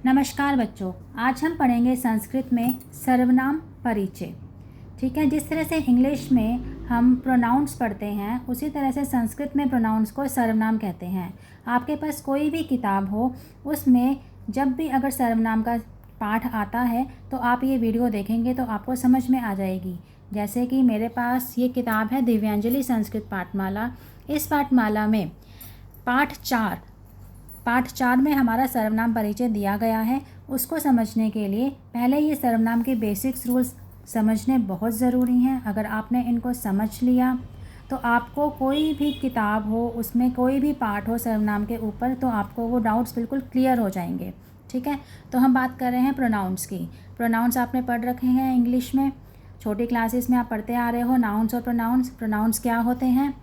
नमस्कार बच्चों, आज हम पढ़ेंगे संस्कृत में सर्वनाम परिचय। ठीक है, जिस तरह से इंग्लिश में हम प्रोनाउंस पढ़ते हैं उसी तरह से संस्कृत में प्रोनाउंस को सर्वनाम कहते हैं। आपके पास कोई भी किताब हो उसमें जब भी अगर सर्वनाम का पाठ आता है तो आप ये वीडियो देखेंगे तो आपको समझ में आ जाएगी। जैसे कि मेरे पास ये किताब है दिव्यांजलि संस्कृत पाठमाला। इस पाठमाला में पाठ चार में हमारा सर्वनाम परिचय दिया गया है। उसको समझने के लिए पहले ये सर्वनाम के बेसिक्स रूल्स समझने बहुत ज़रूरी हैं। अगर आपने इनको समझ लिया तो आपको कोई भी किताब हो उसमें कोई भी पाठ हो सर्वनाम के ऊपर तो आपको वो डाउट्स बिल्कुल क्लियर हो जाएंगे। ठीक है, तो हम बात कर रहे हैं प्रोनाउंस की। प्रोनाउंस आपने पढ़ रखे हैं इंग्लिश में, छोटी क्लासेस में आप पढ़ते आ रहे हो नाउन्स और प्रोनाउंस। प्रोनाउंस क्या होते हैं?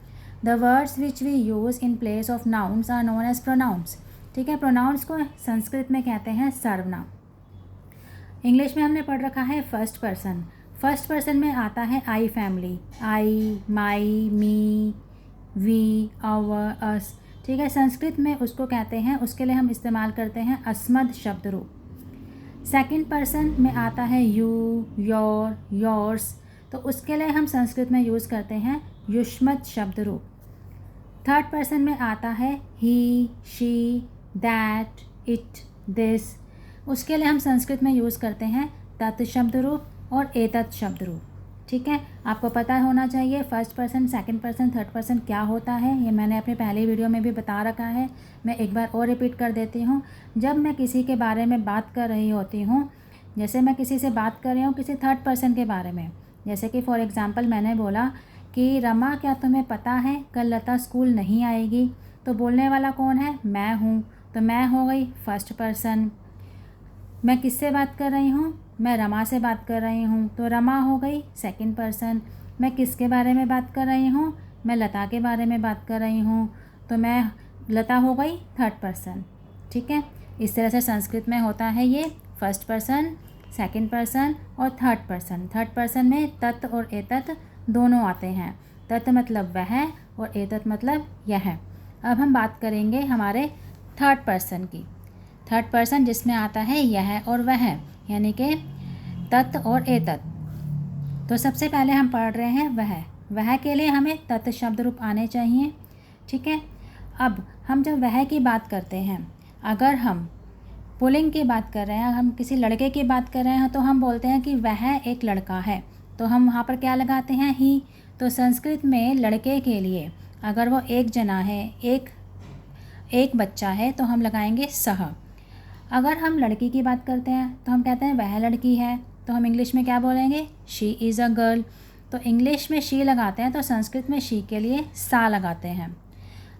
The words which we use in place of nouns are known as pronouns. ठीक है, प्रोनाउंस को संस्कृत में कहते हैं सर्वनाम। इंग्लिश में हमने पढ़ रखा है फर्स्ट पर्सन। फर्स्ट पर्सन में आता है I family, I, my, me, we, our, us. ठीक है, संस्कृत में उसको कहते हैं, उसके लिए हम इस्तेमाल करते हैं अस्मद शब्द रूप। सेकंड पर्सन में आता है यू, योर, योर्स, तो उसके लिए हम संस्कृत में यूज़ करते हैं युष्मत शब्द रूप। थर्ड पर्सन में आता है ही, शी, दैट, इट, दिस, उसके लिए हम संस्कृत में यूज़ करते हैं तत् शब्द रूप और एतत् शब्द रूप। ठीक है, आपको पता होना चाहिए first person, second person, third person क्या होता है। ये मैंने अपने पहले वीडियो में भी बता रखा है, मैं एक बार और रिपीट कर देती हूँ। जब मैं किसी के बारे में बात कर रही होती हूँ, जैसे मैं किसी से बात कर रही हूँ किसी थर्ड पर्सन के बारे में, जैसे कि फॉर एग्ज़ाम्पल मैंने बोला कि रमा क्या तुम्हें पता है कल लता स्कूल नहीं आएगी, तो बोलने वाला कौन है? मैं हूँ, तो मैं हो गई फर्स्ट पर्सन। मैं किससे बात कर रही हूँ? मैं रमा से बात कर रही हूँ, तो रमा हो गई सेकंड पर्सन। मैं किसके बारे में बात कर रही हूँ? मैं लता के बारे में बात कर रही हूँ, तो मैं लता हो गई थर्ड पर्सन। ठीक है, इस तरह से संस्कृत में होता है ये फर्स्ट पर्सन, सेकंड पर्सन और थर्ड पर्सन। थर्ड पर्सन में तत् और एतत् दोनों आते हैं। तत् मतलब वह और एतत् मतलब यह। अब हम बात करेंगे हमारे थर्ड पर्सन की। थर्ड पर्सन जिसमें आता है यह और वह, यानी कि तत् और एतत्। तो सबसे पहले हम पढ़ रहे हैं वह के लिए हमें तत् शब्द रूप आने चाहिए। ठीक है, अब हम जब वह की बात करते हैं, अगर हम पुल्लिंग की बात कर रहे हैं, हम किसी लड़के की बात कर रहे हैं तो हम बोलते हैं कि वह एक लड़का है, तो हम वहाँ पर क्या लगाते हैं? ही। तो संस्कृत में लड़के के लिए अगर वो एक जना है, एक बच्चा है, तो हम लगाएंगे सह। अगर हम लड़की की बात करते हैं तो हम कहते हैं वह लड़की है, तो हम इंग्लिश में क्या बोलेंगे? She is a girl. तो इंग्लिश में शी लगाते हैं तो संस्कृत में शी के लिए सा लगाते हैं।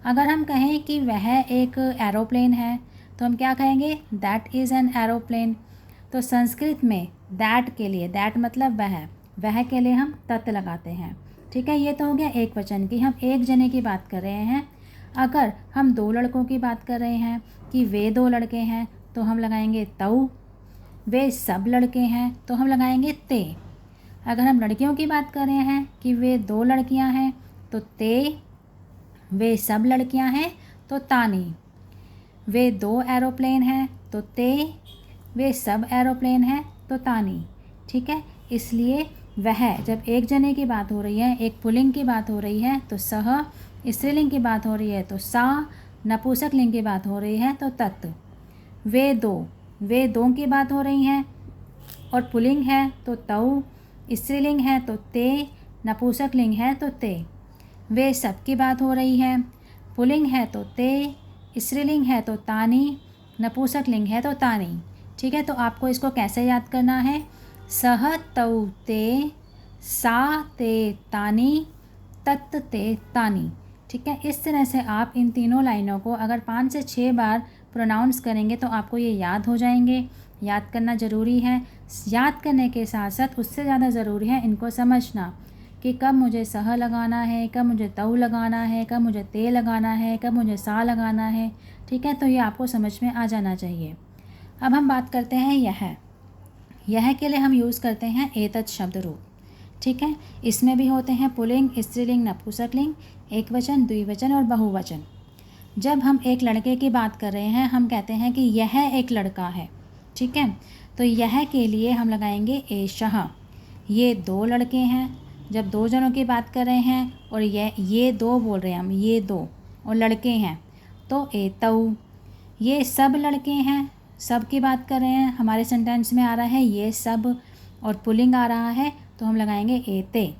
अगर हम कहें कि वह एक एरोप्लेन है तो हम क्या कहेंगे? That is an aeroplane. तो संस्कृत में दैट के लिए, दैट मतलब वह के लिए हम तत् लगाते हैं। ठीक है, ये तो हो गया एक वचन की, हम एक जने की बात कर रहे हैं। अगर हम दो लड़कों की बात कर रहे हैं कि वे दो लड़के हैं तो हम लगाएंगे तऊ। वे सब लड़के हैं तो हम लगाएंगे ते। अगर हम लड़कियों की बात कर रहे हैं कि वे दो लड़कियां हैं तो ते। वे सब लड़कियां हैं तो तानी। वे दो एरोप्लेन हैं तो ते। वे सब एरोप्लेन हैं तो तानी। ठीक है, इसलिए वह जब एक जने की बात हो रही है, एक पुल्लिंग की बात हो रही है तो सह, स्त्रीलिंग की बात हो रही है तो सा, नपुंसक लिंग की बात हो रही है तो तत्। वे दो की बात हो रही हैं और पुल्लिंग है तो तऊ, स्त्रीलिंग है तो ते, नपुंसक लिंग है तो ते। वे सब की बात हो रही है, पुल्लिंग है तो ते, स्त्रीलिंग है तो तानी, नपुंसक लिंग है तो तानी। ठीक है, तो आपको इसको कैसे याद करना है? सह तऊ ते, सा ते तानी, तत् ते तानी। ठीक है, इस तरह से आप इन तीनों लाइनों को अगर 5 से 6 बार प्रोनाउंस करेंगे तो आपको ये याद हो जाएंगे। याद करना ज़रूरी है। याद करने के साथ साथ उससे ज़्यादा ज़रूरी है इनको समझना कि कब मुझे सह लगाना है, कब मुझे तऊ लगाना है, कब मुझे ते लगाना है, कब मुझे सा लगाना है। ठीक है, तो ये आपको समझ में आ जाना चाहिए। अब हम बात करते हैं यह के लिए हम यूज़ करते हैं एतत् शब्द रूप। ठीक है, इसमें भी होते हैं पुल्लिंग, स्त्रीलिंग, नपुंसकलिंग, एक वचन, द्विवचन और बहुवचन। जब हम एक लड़के की बात कर रहे हैं हम कहते हैं कि यह एक लड़का है, ठीक है। तो यह के लिए हम लगाएंगे एषः। ये 2 लड़के हैं, जब 2 जनों की बात कर रहे हैं और ये 2 बोल रहे हैं हम, ये 2 और लड़के हैं तो एतौ। ये सब लड़के हैं, सब की बात कर रहे हैं, हमारे सेंटेंस में आ रहा है ये सब और पुल्लिंग आ रहा है तो हम लगाएंगे एते।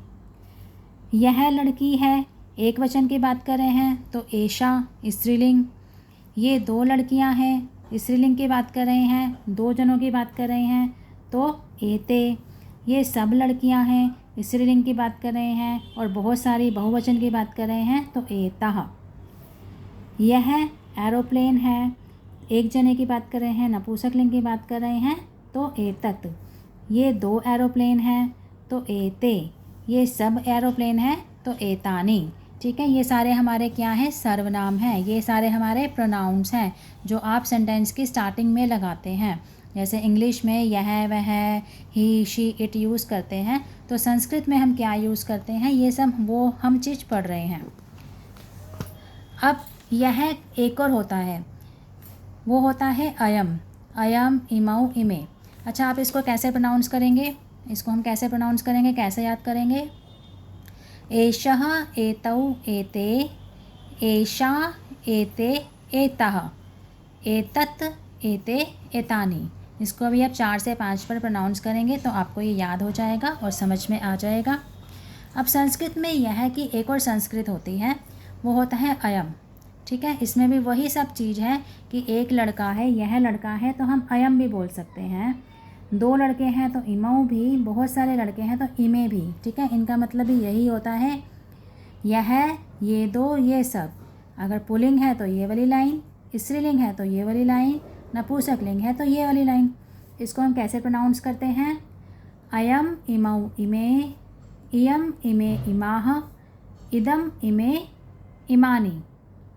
यह लड़की है, एक वचन की बात कर रहे हैं तो एषा स्त्रीलिंग। ये 2 लड़कियां हैं, स्त्रीलिंग की बात कर रहे हैं, 2 जनों की बात कर रहे हैं तो एते। ये सब लड़कियां हैं, स्त्रीलिंग की बात कर रहे हैं और बहुत सारी बहुवचन की बात कर रहे हैं तो एतः। यह एरोप्लेन है, एक जने की बात कर रहे हैं, नपुंसकलिंग की बात कर रहे हैं तो एतत्। ये 2 एरोप्लेन हैं तो एते। ये सब एरोप्लेन हैं तो एतानि। ठीक है, ये सारे हमारे क्या हैं, सर्वनाम हैं। ये सारे हमारे प्रोनाउंस हैं जो आप सेंटेंस की स्टार्टिंग में लगाते हैं। जैसे इंग्लिश में यह, वह, ही, शी, इट यूज़ करते हैं, तो संस्कृत में हम क्या यूज़ करते हैं, ये सब वो हम चीज़ पढ़ रहे हैं। अब यह एक और होता है, वो होता है अयम। अयम, इमौ, इमे। अच्छा, आप इसको कैसे प्रोनाउंस करेंगे, इसको हम कैसे प्रोनाउंस करेंगे, कैसे याद करेंगे? एषः, एतौ, एते, एषा, एते, एतः, एतत्, एते, एतानि। इसको अभी आप 4 से 5 पर प्रोनाउंस करेंगे तो आपको ये याद हो जाएगा और समझ में आ जाएगा। अब संस्कृत में यह है कि एक और संस्कृत होती है, वो होता है अयम। ठीक है, इसमें भी वही सब चीज़ है कि एक लड़का है, यह लड़का है तो हम अयम भी बोल सकते हैं। 2 लड़के हैं तो इमौ भी, बहुत सारे लड़के हैं तो इमे भी। ठीक है, इनका मतलब भी यही होता है, यह, ये 2, ये सब। अगर पुल्लिंग है तो ये वाली लाइन, स्त्रीलिंग है तो ये वाली लाइन, नपुंसकलिंग है तो ये वाली लाइन। इसको हम कैसे प्रोनाउंस करते हैं? अयम, इमौ, इमे, इयम, इमे, इमाः, इदम, इमे, इमानि।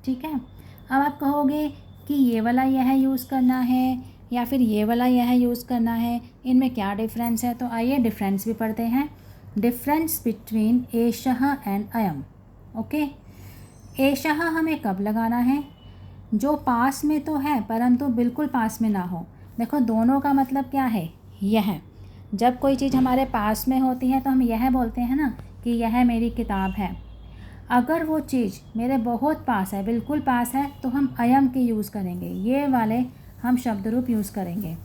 ठीक है, अब आप कहोगे कि ये वाला यह यूज़ करना है या फिर ये वाला यह यूज़ करना है, इनमें क्या डिफरेंस है? तो आइए डिफरेंस भी पढ़ते हैं। डिफरेंस बिटवीन एषः एंड अयम। ओके, एषः हमें कब लगाना है? जो पास में तो है परंतु बिल्कुल पास में ना हो। देखो, दोनों का मतलब क्या है? यह। जब कोई चीज़ हमारे पास में होती है तो हम यह बोलते हैं ना कि यह मेरी किताब है। अगर वो चीज़ मेरे बहुत पास है, बिल्कुल पास है, तो हम अयम के यूज़ करेंगे, ये वाले हम शब्द रूप यूज़ करेंगे।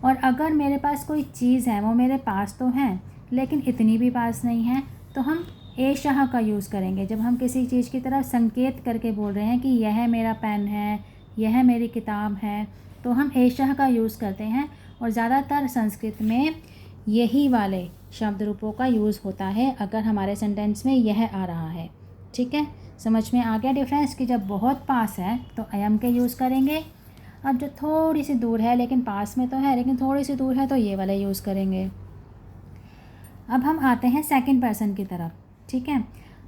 और अगर मेरे पास कोई चीज़ है, वो मेरे पास तो है लेकिन इतनी भी पास नहीं है, तो हम एषः का यूज़ करेंगे। जब हम किसी चीज़ की तरफ संकेत करके बोल रहे हैं कि यह मेरा पेन है, यह मेरी किताब है, तो हम एषः का यूज़ करते हैं। और ज़्यादातर संस्कृत में यही वाले शब्द रूपों का यूज़ होता है अगर हमारे सेंटेंस में यह आ रहा है। ठीक है, समझ में आ गया डिफरेंस कि जब बहुत पास है तो अयम के यूज़ करेंगे, अब जो थोड़ी सी दूर है लेकिन पास में तो है लेकिन थोड़ी सी दूर है तो ये वाला यूज़ करेंगे। अब हम आते हैं सेकंड पर्सन की तरफ। ठीक है,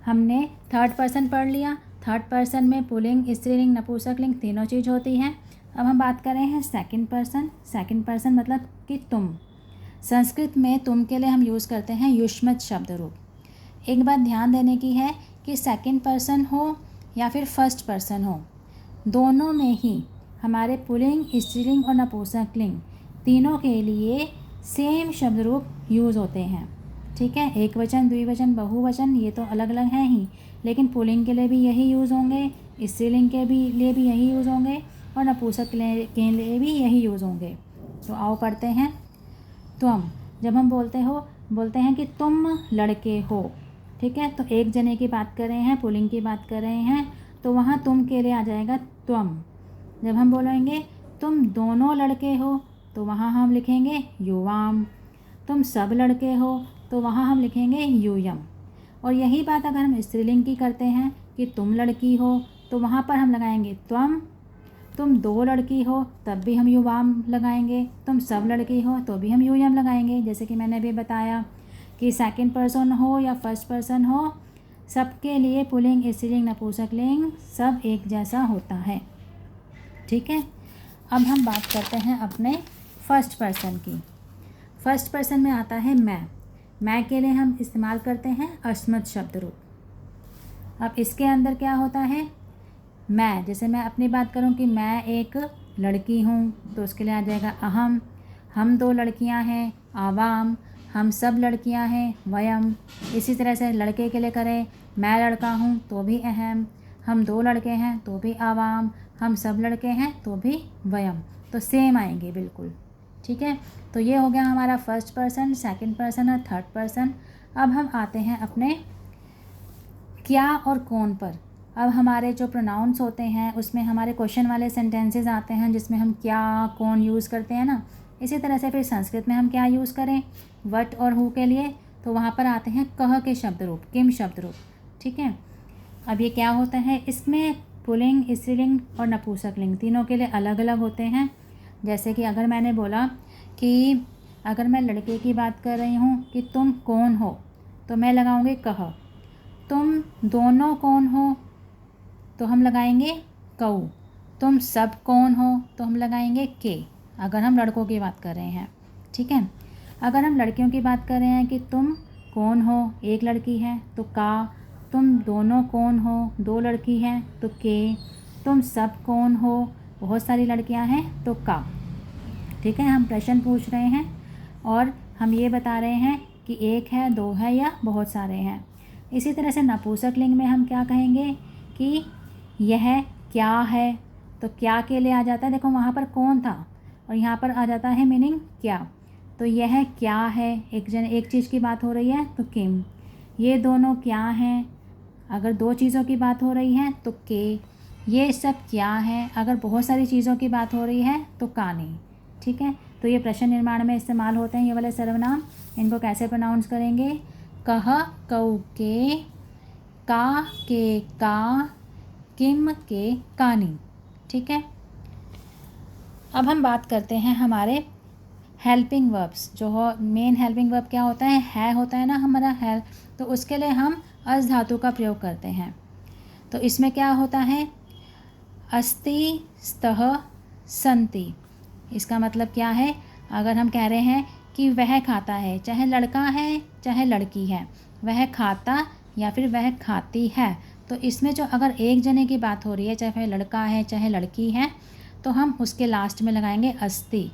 हमने थर्ड पर्सन पढ़ लिया। थर्ड पर्सन में पुल्लिंग, स्त्रीलिंग, नपुंसकलिंग तीनों चीज़ होती हैं। अब हम बात कर रहे हैं सेकंड पर्सन। सेकंड पर्सन मतलब कि तुम। संस्कृत में तुम के लिए हम यूज़ करते हैं युष्मत शब्द रूप। एक बात ध्यान देने की है कि सेकंड पर्सन हो या फिर फर्स्ट पर्सन हो, दोनों में ही हमारे पुल्लिंग, स्त्रीलिंग और नपुंसकलिंग तीनों के लिए सेम शब्द रूप यूज़ होते हैं। ठीक है, एक वचन, द्विवचन, बहुवचन ये तो अलग अलग हैं ही, लेकिन पुल्लिंग के लिए भी यही यूज़ होंगे, स्त्रीलिंग के लिए भी यही यूज़ होंगे और नपुंसक के लिए भी यही यूज़ होंगे। तो आओ पढ़ते हैं। तुम, जब हम बोलते हैं कि तुम लड़के हो। ठीक है, तो एक जने की बात कर रहे हैं, पुल्लिंग की बात कर रहे हैं, तो वहाँ तुम के लिए आ जाएगा त्वम। जब हम बोलेंगे तुम दोनों लड़के हो तो वहाँ हम लिखेंगे युवाम। तुम सब लड़के हो तो वहाँ हम लिखेंगे यूयम। और यही बात अगर हम स्त्रीलिंग की करते हैं कि तुम लड़की हो तो वहाँ पर हम लगाएंगे त्वम। तुम 2 लड़की हो तब भी हम युवाम लगाएंगे। तुम सब लड़की हो तो भी हम यूयम लगाएंगे। जैसे कि मैंने अभी बताया कि सेकंड पर्सन हो या फर्स्ट पर्सन हो, सबके लिए पुल्लिंग, स्त्रीलिंग, नपुंसकलिंग सब एक जैसा होता है। ठीक है, अब हम बात करते हैं अपने फर्स्ट पर्सन की। फर्स्ट पर्सन में आता है मैं के लिए हम इस्तेमाल करते हैं अस्मत् शब्द रूप। अब इसके अंदर क्या होता है? मैं, जैसे मैं अपनी बात करूं कि मैं एक लड़की हूं तो उसके लिए आ जाएगा अहम। हम 2 लड़कियां हैं, आवाम। हम सब लड़कियां हैं, वयम। इसी तरह से लड़के के लिए करें, मैं लड़का हूँ तो भी अहम, हम 2 लड़के हैं तो भी आवाम, हम सब लड़के हैं तो भी वयम। तो सेम आएंगे बिल्कुल, ठीक है। तो ये हो गया हमारा फर्स्ट पर्सन, सेकंड पर्सन और थर्ड पर्सन। अब हम आते हैं अपने क्या और कौन पर। अब हमारे जो प्रोनाउंस होते हैं उसमें हमारे क्वेश्चन वाले सेंटेंसेस आते हैं जिसमें हम क्या कौन यूज़ करते हैं ना। इसी तरह से फिर संस्कृत में हम क्या यूज़ करें वट और हु के लिए, तो वहाँ पर आते हैं कह के शब्द रूप, किम शब्द रूप, ठीक है। अब ये क्या होता है, इसमें पुल्लिंग, स्त्रीलिंग और नपुंसकलिंग तीनों के लिए अलग अलग होते हैं। जैसे कि अगर मैंने बोला कि अगर मैं लड़के की बात कर रही हूँ कि तुम कौन हो, तो मैं लगाऊंगी कह। तुम दोनों कौन हो, तो हम लगाएंगे कऊ। तुम सब कौन हो, तो हम लगाएंगे के, अगर हम लड़कों की बात कर रहे हैं, ठीक है। अगर हम लड़कियों की बात कर रहे हैं कि तुम कौन हो, एक लड़की है तो का। तुम दोनों कौन हो, 2 लड़की हैं तो के। तुम सब कौन हो, बहुत सारी लड़कियां हैं तो का, ठीक है। हम प्रश्न पूछ रहे हैं और हम ये बता रहे हैं कि एक है, 2 है या बहुत सारे हैं। इसी तरह से नपुंसकलिंग में हम क्या कहेंगे कि यह क्या है, तो क्या के लिए आ जाता है, देखो वहाँ पर कौन था और यहाँ पर आ जाता है मीनिंग क्या। तो यह क्या है, एक चीज़ की बात हो रही है तो किम। ये दोनों क्या हैं, अगर 2 चीज़ों की बात हो रही है तो के। ये सब क्या है, अगर बहुत सारी चीज़ों की बात हो रही है तो का नहीं, ठीक है। तो ये प्रश्न निर्माण में इस्तेमाल होते हैं ये वाले सर्वनाम। इनको कैसे प्रोनाउंस करेंगे, कह कऊ के, का के का, किम के कानी, ठीक है। अब हम बात करते हैं हमारे हेल्पिंग वर्ब्स। जो मेन हेल्पिंग वर्ब क्या होता है होता है ना हमारा हेल्प, तो उसके लिए हम अस धातु का प्रयोग करते हैं। तो इसमें क्या होता है, अस्ति स्तः संति। इसका मतलब क्या है, अगर हम कह रहे हैं कि वह खाता है, चाहे लड़का है चाहे लड़की है, वह खाता या फिर वह खाती है, तो इसमें जो अगर एक जने की बात हो रही है, चाहे वह लड़का है चाहे लड़की है, तो हम उसके लास्ट में लगाएंगे अस्ति,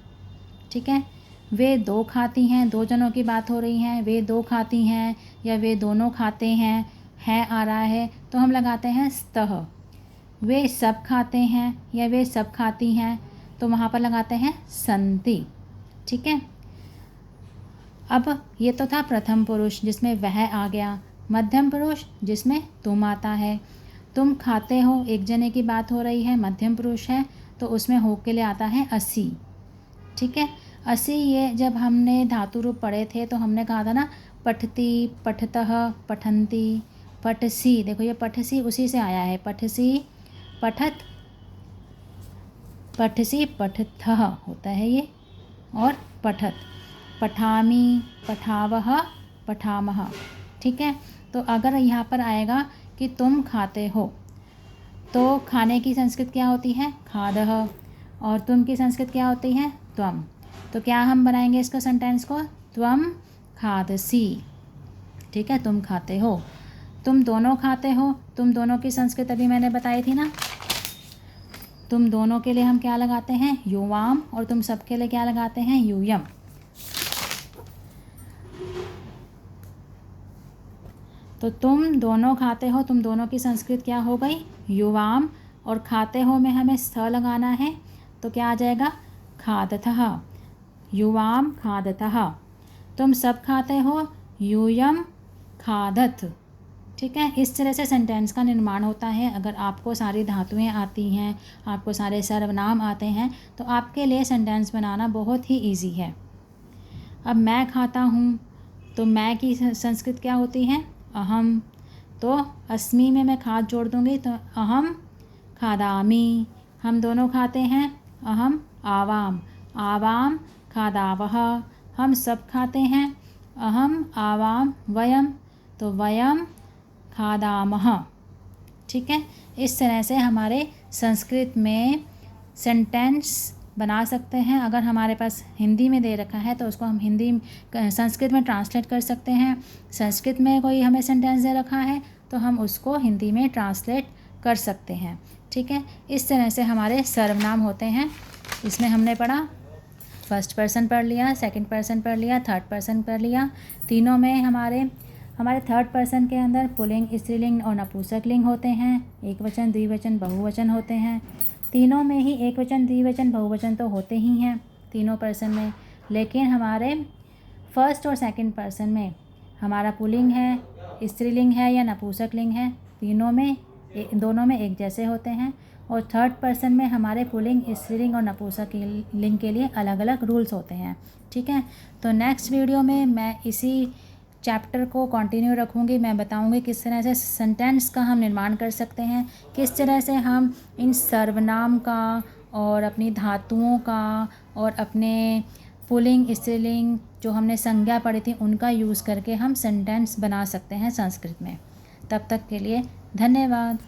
ठीक है। वे 2 खाती हैं, 2 जनों की बात हो रही हैं, वे 2 खाती हैं या वे दोनों खाते हैं, है आ रहा है तो हम लगाते हैं स्तः। वे सब खाते हैं या वे सब खाती हैं, तो वहाँ पर लगाते हैं संति, ठीक है। अब ये तो था प्रथम पुरुष जिसमें वह आ गया। मध्यम पुरुष जिसमें तुम आता है। तुम खाते हो, एक जने की बात हो रही है, मध्यम पुरुष है, तो उसमें हो के लिए आता है असी, ठीक है। असी ये जब हमने धातु रूप पढ़े थे तो हमने कहा था ना, पठती, पठतः, पठन्ति, पठसी। देखो ये पठसी उसी से आया है, पठसी पठत, पठसी पठतः होता है ये, और पठत, पठामि, पठावः, पठामः, ठीक है। तो अगर यहाँ पर आएगा कि तुम खाते हो, तो खाने की संस्कृत क्या होती है, खादः, और तुम की संस्कृत क्या होती है, त्वम। तो क्या हम बनाएंगे इसको सेंटेंस को, त्वम खादसी, ठीक है, तुम खाते हो। तुम दोनों खाते हो, तुम दोनों की संस्कृत अभी मैंने बताई थी ना। तुम दोनों के लिए हम क्या लगाते हैं, युवाम, और तुम सब के लिए क्या लगाते हैं, यूयम। तो तुम दोनों खाते हो, तुम दोनों की संस्कृत क्या हो गई, युवाम, और खाते हो में हमें थ लगाना है, तो क्या आ जाएगा, खादतः, युवाम खादतः। तुम सब खाते हो, यूयम खादत, ठीक है। इस तरह से सेंटेंस का निर्माण होता है। अगर आपको सारी धातुएं आती हैं, आपको सारे सर्वनाम आते हैं, तो आपके लिए सेंटेंस बनाना बहुत ही इजी है। अब मैं खाता हूँ, तो मैं की संस्कृत क्या होती है, अहम। तो अस्मि में मैं खाद जोड़ दूँगी तो अहम खादामि। हम दोनों खाते हैं, अहम आवाम, आवाम खादावः। हम सब खाते हैं, अहम आवाम वयम, तो वयम खादामः, ठीक है। इस तरह से हमारे संस्कृत में सेंटेंस बना सकते हैं। अगर हमारे पास हिंदी में दे रखा है तो उसको हम हिंदी संस्कृत में ट्रांसलेट कर सकते हैं। संस्कृत में कोई हमें सेंटेंस दे रखा है तो हम उसको हिंदी में ट्रांसलेट कर सकते हैं, ठीक है। इस तरह से हमारे सर्वनाम होते हैं। इसमें हमने पढ़ा फर्स्ट पर्सन पढ़ लिया, सेकंड पर्सन पढ़ लिया, थर्ड पर्सन पढ़ लिया। तीनों में हमारे थर्ड पर्सन के अंदर पुल्लिंग, स्त्रीलिंग और नपुंसकलिंग होते हैं। एक वचन, द्विवचन, बहुवचन होते हैं। तीनों में ही एक वचन, द्विवचन, बहुवचन तो होते ही हैं तीनों पर्सन में। लेकिन हमारे फर्स्ट और सेकंड पर्सन में हमारा पुल्लिंग है, स्त्रीलिंग है या नपुंसकलिंग है, दोनों में एक जैसे होते हैं। और थर्ड पर्सन में हमारे पुल्लिंग, स्त्रीलिंग और नपुंसकलिंग के लिए अलग अलग रूल्स होते हैं। ठीक है, तो नेक्स्ट वीडियो में मैं इसी चैप्टर को कंटिन्यू रखूँगी। मैं बताऊँगी किस तरह से सेंटेंस का हम निर्माण कर सकते हैं, किस तरह से हम इन सर्वनाम का और अपनी धातुओं का और अपने पुल्लिंग, स्त्रीलिंग जो हमने संज्ञा पढ़ी थी उनका यूज़ करके हम सेंटेंस बना सकते हैं संस्कृत में। तब तक के लिए धन्यवाद।